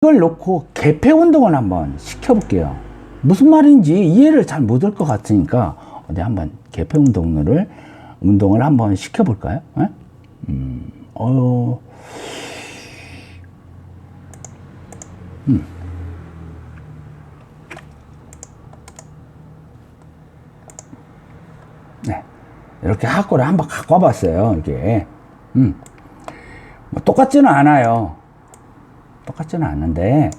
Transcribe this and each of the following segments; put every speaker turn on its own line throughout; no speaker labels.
이걸 놓고 개폐 운동을 한번 시켜볼게요. 무슨 말인지 이해를 잘 못할 것 같으니까 어디 한번 개폐 운동을 한번 시켜볼까요? 에? 네. 이렇게 학고를 한번 갖고 와봤어요. 이게. 뭐 똑같지는 않아요. 똑같지는 않은데,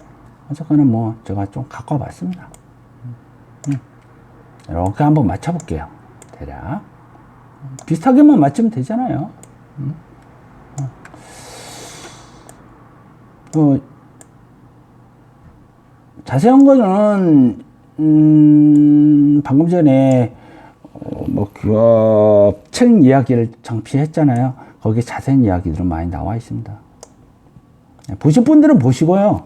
어쨌거나 뭐, 제가 좀 갖고 와봤습니다. 이렇게 한번 맞춰볼게요. 대략. 비슷하게만 맞추면 되잖아요. 자세한 거는, 방금 전에, 책 이야기를 정피했잖아요. 거기에 자세한 이야기들은 많이 나와 있습니다. 보실 분들은 보시고요.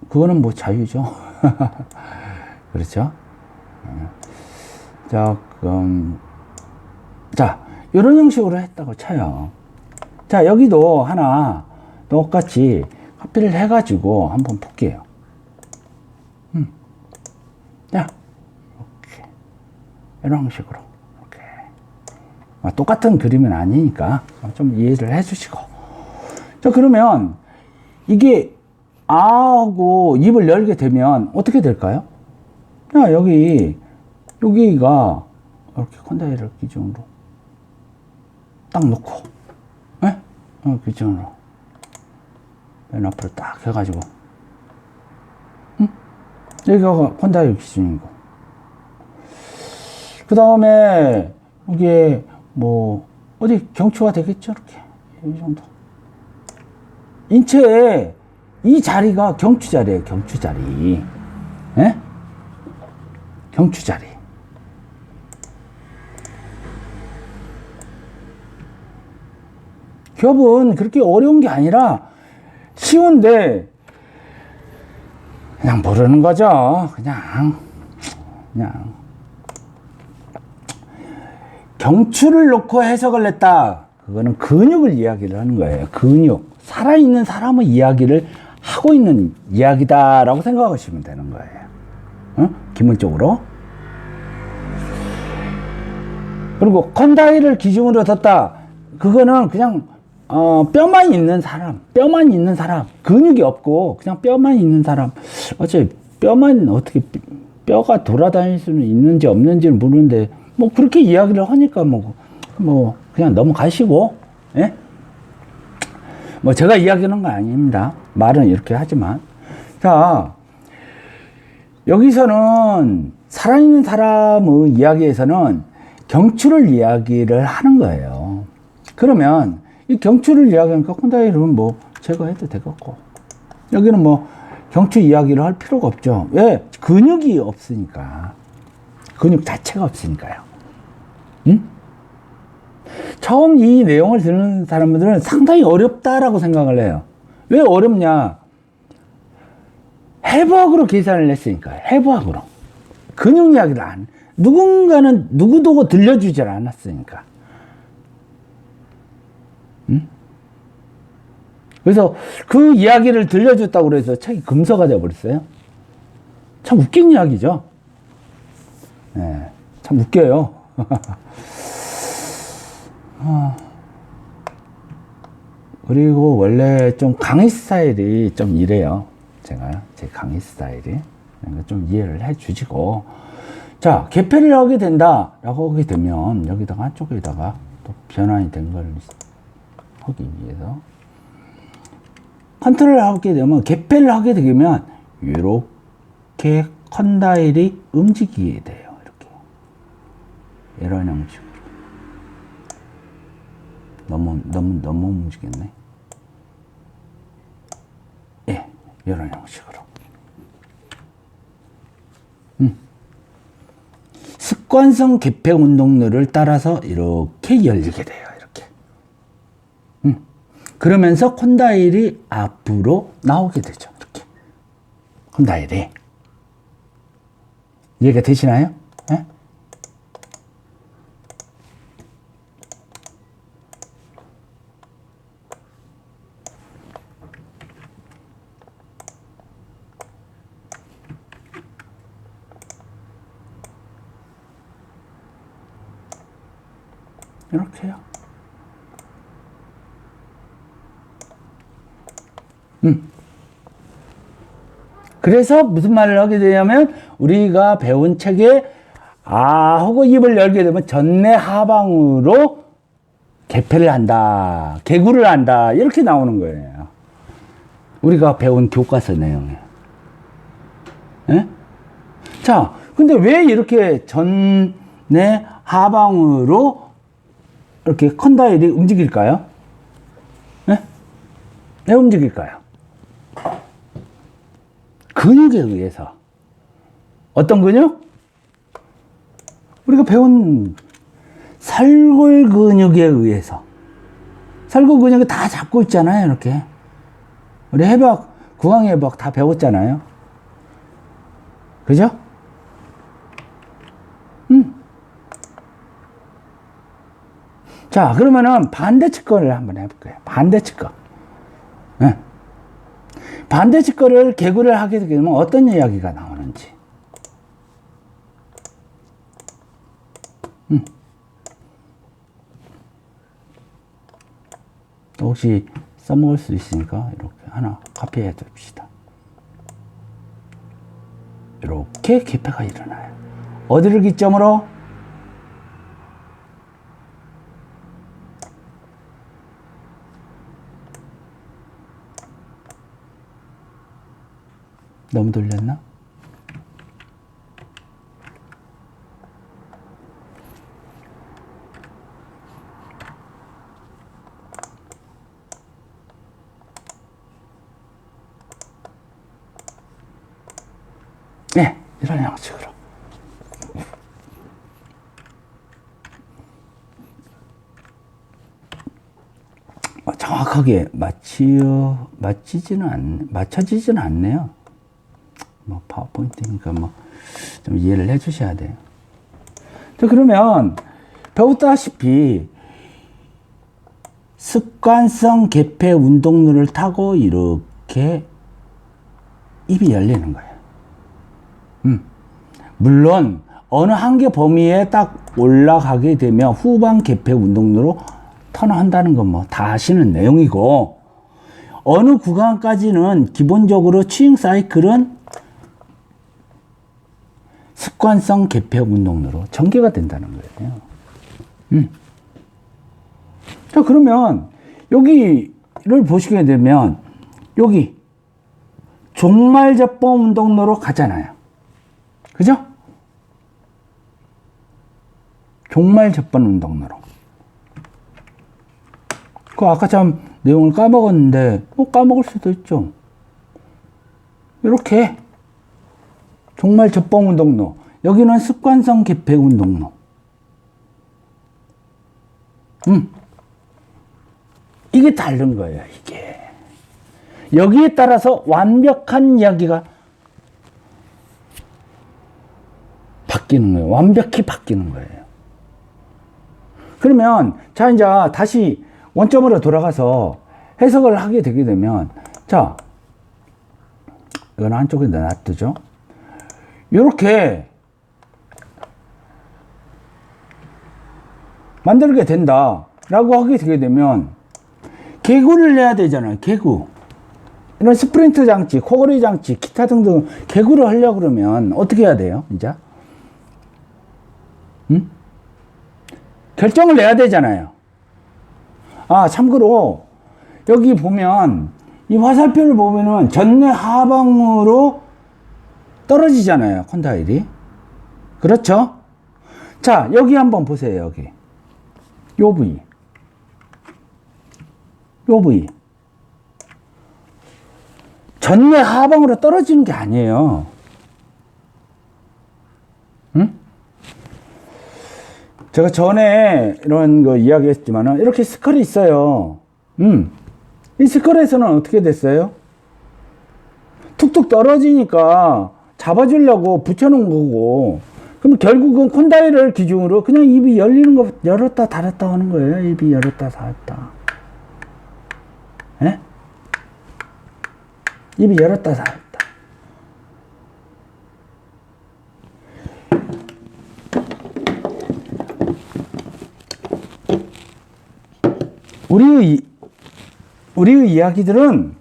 그거는 뭐 자유죠. 그렇죠? 자, 이런 형식으로 했다고 쳐요. 자, 여기도 하나 똑같이 카피를 해가지고 한번 볼게요. 자, 이렇게. 이런 형식으로. 이렇게. 똑같은 그림은 아니니까 좀 이해를 해주시고. 자, 그러면 이게 아하고 입을 열게 되면 어떻게 될까요? 자, 여기가 이렇게 컨다이를 기준으로 딱 놓고, 예? 기준으로 맨 앞으로 딱 해가지고, 여기가 컨다이 기준이고, 그 다음에 이게 뭐 어디 경추가 되겠죠? 이렇게 이 정도. 인체에 이 자리가 경추 자리예요. 경추 자리. 예? 경추 자리. 기업은 그렇게 어려운 게 아니라 쉬운데 그냥 모르는 거죠. 그냥 경추를 놓고 해석을 했다. 그거는 근육을 이야기를 하는 거예요. 근육. 살아있는 사람의 이야기를 하고 있는 이야기다라고 생각하시면 되는 거예요. 기본적으로. 그리고 컨다이를 기준으로 뒀다. 그거는 그냥 뼈만 있는 사람, 근육이 없고 그냥 뼈만 있는 사람. 어차피 뼈만 어떻게 뼈가 돌아다닐 수는 있는지 없는지는 모르는데 뭐 그렇게 이야기를 하니까 뭐 그냥 넘어가시고, 예? 뭐 제가 이야기하는 건 아닙니다. 말은 이렇게 하지만. 자, 여기서는 살아있는 사람의 이야기에서는 경추를 이야기를 하는 거예요. 그러면 이 경추를 이야기하니까 콘다이를 뭐 제거해도 되겠고, 여기는 뭐 경추 이야기를 할 필요가 없죠. 왜? 근육이 없으니까. 근육 자체가 없으니까요. 처음 이 내용을 듣는 사람들은 상당히 어렵다라고 생각을 해요. 왜 어렵냐? 해부학으로 계산을 했으니까. 해부학으로. 근육 이야기를 누군가는 누구도 들려주질 않았으니까. 그래서 그 이야기를 들려줬다고 그래서 책이 금서가 되어버렸어요. 참 웃긴 이야기죠. 네, 참 웃겨요. 그리고 원래 좀 강의 스타일이 좀 이래요. 제가 제 강의 스타일이. 좀 이해를 해 주시고. 자, 개폐를 하게 된다라고 하게 되면 여기다가 한쪽에다가 또 변환이 된 걸 하기 위해서 컨트롤을 하게 되면, 개폐를 하게 되면 이렇게 컨다일이 움직이게 돼요. 이렇게 이런 형식으로. 너무 움직였네. 예, 이런 형식으로. 습관성 개폐 운동률을 따라서 이렇게 열리게 돼요. 이렇게. 그러면서 콘다일이 앞으로 나오게 되죠. 이렇게. 콘다일이. 이해가 되시나요? 네? 이렇게요. 그래서 무슨 말을 하게 되냐면 우리가 배운 책에 하고 입을 열게 되면 전내 하방으로 개폐를 한다, 개구를 한다 이렇게 나오는 거예요. 우리가 배운 교과서 내용에. 예? 자, 근데 왜 이렇게 전내 하방으로 이렇게 컨다일이 움직일까요? 예? 왜 움직일까요? 근육에 의해서. 어떤 근육? 우리가 배운 설골 근육에 의해서. 설골 근육이 다 잡고 있잖아요, 이렇게. 우리 해박, 구강해박 다 배웠잖아요. 그죠? 자, 그러면은 반대측 거를 한번 해볼게요. 반대측 거. 네. 반대측 거를 개구를 하게 되면 어떤 이야기가 나오는지. 또 혹시 써먹을 수 있으니까 이렇게 하나 카피해 둡시다. 이렇게 개폐가 일어나요. 어디를 기점으로? 너무 돌렸나? 네, 이런 양식으로. 정확하게 맞춰지지는 않네요. 뭐, 파워포인트니까 뭐, 좀 이해를 해 주셔야 돼요. 자, 그러면, 배웠다시피, 습관성 개폐 운동루를 타고 이렇게 입이 열리는 거예요. 물론, 어느 한계 범위에 딱 올라가게 되면 후방 개폐 운동루로 턴한다는 건 뭐 다 아시는 내용이고, 어느 구간까지는 기본적으로 추잉 사이클은 습관성 개폐 운동으로 전개가 된다는 거예요. 자, 그러면 여기를 보시게 되면 여기 종말접봉 운동로로 가잖아요. 그죠? 종말접봉 운동로로. 그 아까 참 내용을 까먹었는데 까먹을 수도 있죠. 이렇게 종말 접봉 운동로, 여기는 습관성 개폐 운동로. 이게 다른 거예요, 이게. 여기에 따라서 완벽한 이야기가 바뀌는 거예요. 완벽히 바뀌는 거예요. 그러면, 자, 이제 다시 원점으로 돌아가서 해석을 하게 되게 되면, 자, 이건 한쪽에 놔두죠. 이렇게 만들게 된다라고 하게 되게 되면 개구를 내야 되잖아요. 개구. 이런 스프린트 장치, 코골이 장치, 기타 등등 개구를 하려고 그러면 어떻게 해야 돼요? 이제 결정을 내야 되잖아요. 참고로 여기 보면 이 화살표를 보면은 전내 하방으로 떨어지잖아요, 콘다일이. 그렇죠? 자, 여기 한번 보세요, 여기. 요 부위. 요 부위. 전내 하방으로 떨어지는 게 아니에요. 제가 전에 이런 거 이야기했지만은, 이렇게 스컬이 있어요. 이 스컬에서는 어떻게 됐어요? 툭툭 떨어지니까 잡아주려고 붙여놓은 거고, 그럼 결국은 콘다일을 기준으로 그냥 입이 열리는 거, 열었다 닫았다 하는 거예요. 입이 열었다 닫았다. 예? 입이 열었다 닫았다. 우리의 이야기들은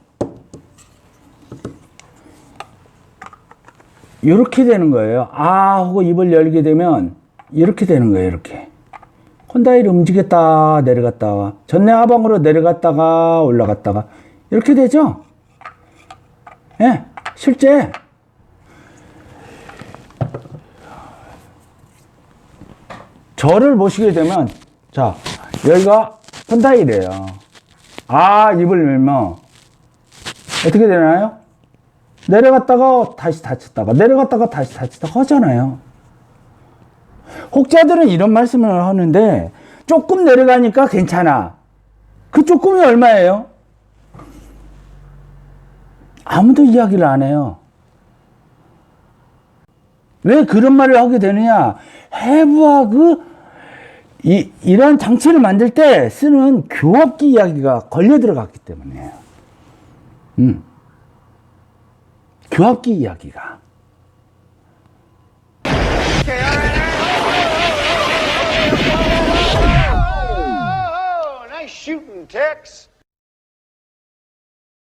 이렇게 되는 거예요. 아 하고 입을 열게 되면 이렇게 되는 거예요. 이렇게 콘다일이 움직였다 내려갔다가 전내 하방으로 내려갔다가 올라갔다가 이렇게 되죠. 예, 실제 저를 보시게 되면 자 여기가 콘다일이에요. 아 입을 열면 어떻게 되나요? 내려갔다가 다시 다쳤다가 내려갔다가 다시 다쳤다가 하잖아요. 혹자들은 이런 말씀을 하는데 조금 내려가니까 괜찮아. 그 조금이 얼마예요? 아무도 이야기를 안 해요. 왜 그런 말을 하게 되느냐? 해부와 이러한 장치를 만들 때 쓰는 교합기 이야기가 걸려 들어갔기 때문이에요. 교합기 이야기가.
Nice shooting, Tex.